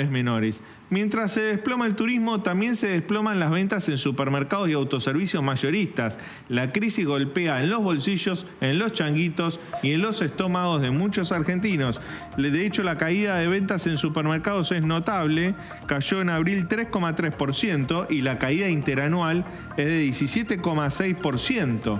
menores. Mientras se desploma el turismo, también se desploman las ventas en supermercados y autoservicios mayoristas. La crisis golpea en los bolsillos, en los changuitos y en los estómagos de muchos argentinos. De hecho, la caída de ventas en supermercados es notable. Cayó en abril 3,3% y la caída interanual es de 17,6%.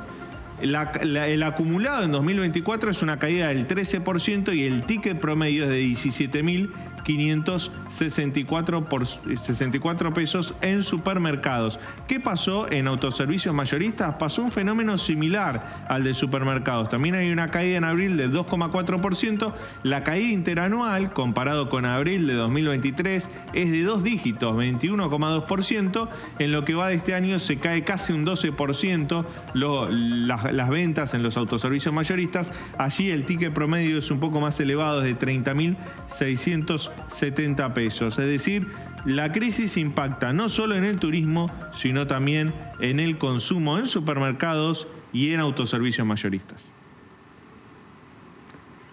El acumulado en 2024 es una caída del 13% y el ticket promedio es de 17.564 pesos en supermercados. ¿Qué pasó en autoservicios mayoristas? Pasó un fenómeno similar al de supermercados. También hay una caída en abril del 2,4%. La caída interanual, comparado con abril de 2023, es de 2 dígitos, 21,2%. En lo que va de este año se cae casi un 12% las ventas en los autoservicios mayoristas. Allí el ticket promedio es un poco más elevado, de 30.670 pesos. Es decir, la crisis impacta no solo en el turismo, sino también en el consumo en supermercados y en autoservicios mayoristas.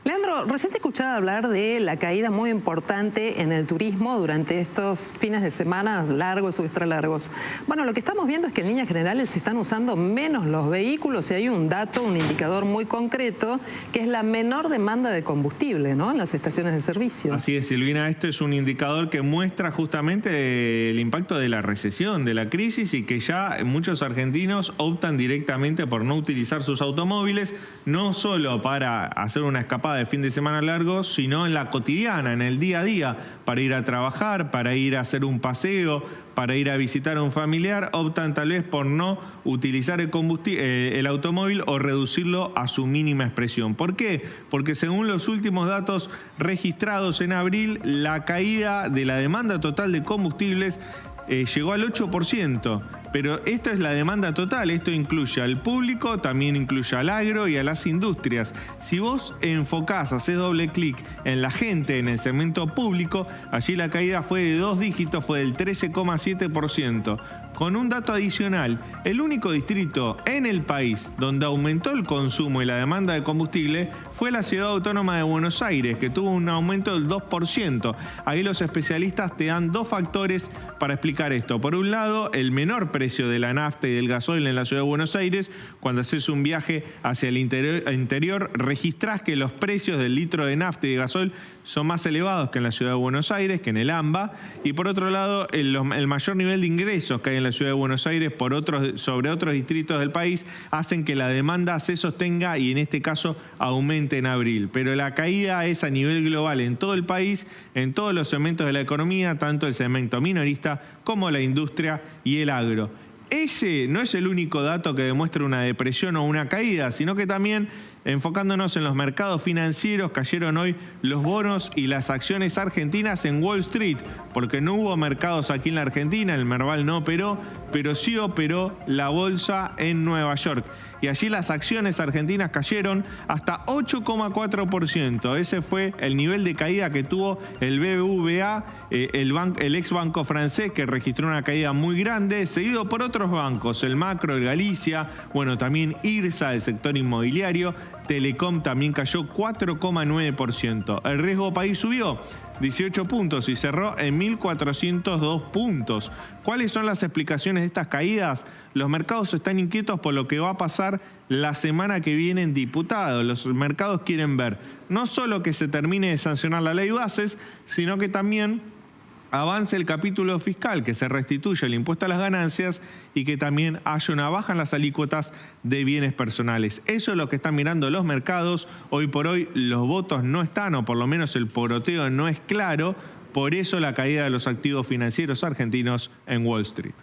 Leandro, recién te escuchaba hablar de la caída muy importante en el turismo durante estos fines de semana largos o extra largos. Bueno, lo que estamos viendo es que en líneas generales se están usando menos los vehículos y hay un dato, un indicador muy concreto, que es la menor demanda de combustible, ¿no?, en las estaciones de servicio. Así es, Silvina, esto es un indicador que muestra justamente el impacto de la recesión, de la crisis, y que ya muchos argentinos optan directamente por no utilizar sus automóviles, no solo para hacer una escapada de fin de semana largo, sino en la cotidiana, en el día a día, para ir a trabajar, para ir a hacer un paseo, para ir a visitar a un familiar. Optan tal vez por no utilizar el automóvil o reducirlo a su mínima expresión. ¿Por qué? Porque según los últimos datos registrados en abril, la caída de la demanda total de combustibles llegó al 8%. Pero esto es la demanda total, esto incluye al público, también incluye al agro y a las industrias. Si vos enfocás, hacés doble clic en la gente, en el segmento público, allí la caída fue de 2 dígitos, fue del 13,7%. Con un dato adicional, el único distrito en el país donde aumentó el consumo y la demanda de combustible fue la ciudad autónoma de Buenos Aires, que tuvo un aumento del 2%. Ahí los especialistas te dan dos factores para explicar esto. Por un lado, el menor precio de la nafta y del gasoil en la ciudad de Buenos Aires. Cuando haces un viaje hacia el interior, registrás que los precios del litro de nafta y de gasoil son más elevados que en la ciudad de Buenos Aires, que en el AMBA. Y por otro lado, el mayor nivel de ingresos que hay en la ciudad de Buenos Aires sobre otros distritos del país hacen que la demanda se sostenga y en este caso aumente en abril. Pero la caída es a nivel global en todo el país, en todos los segmentos de la economía, tanto el segmento minorista como la industria y el agro. Ese no es el único dato que demuestra una depresión o una caída, sino que también, enfocándonos en los mercados financieros, cayeron hoy los bonos y las acciones argentinas en Wall Street, porque no hubo mercados aquí en la Argentina, el Merval no operó, pero sí operó la bolsa en Nueva York. Y allí las acciones argentinas cayeron hasta 8,4%. Ese fue el nivel de caída que tuvo el BBVA, el ex banco francés, que registró una caída muy grande, seguido por otros bancos, el Macro, el Galicia, bueno, también IRSA, del sector inmobiliario. Telecom también cayó 4,9%. El riesgo país subió 18 puntos y cerró en 1.402 puntos. ¿Cuáles son las explicaciones de estas caídas? Los mercados están inquietos por lo que va a pasar la semana que viene en diputados. Los mercados quieren ver no solo que se termine de sancionar la ley bases, sino que también avance el capítulo fiscal, que se restituya el impuesto a las ganancias y que también haya una baja en las alícuotas de bienes personales. Eso es lo que están mirando los mercados. Hoy por hoy los votos no están, o por lo menos el poroteo no es claro. Por eso la caída de los activos financieros argentinos en Wall Street.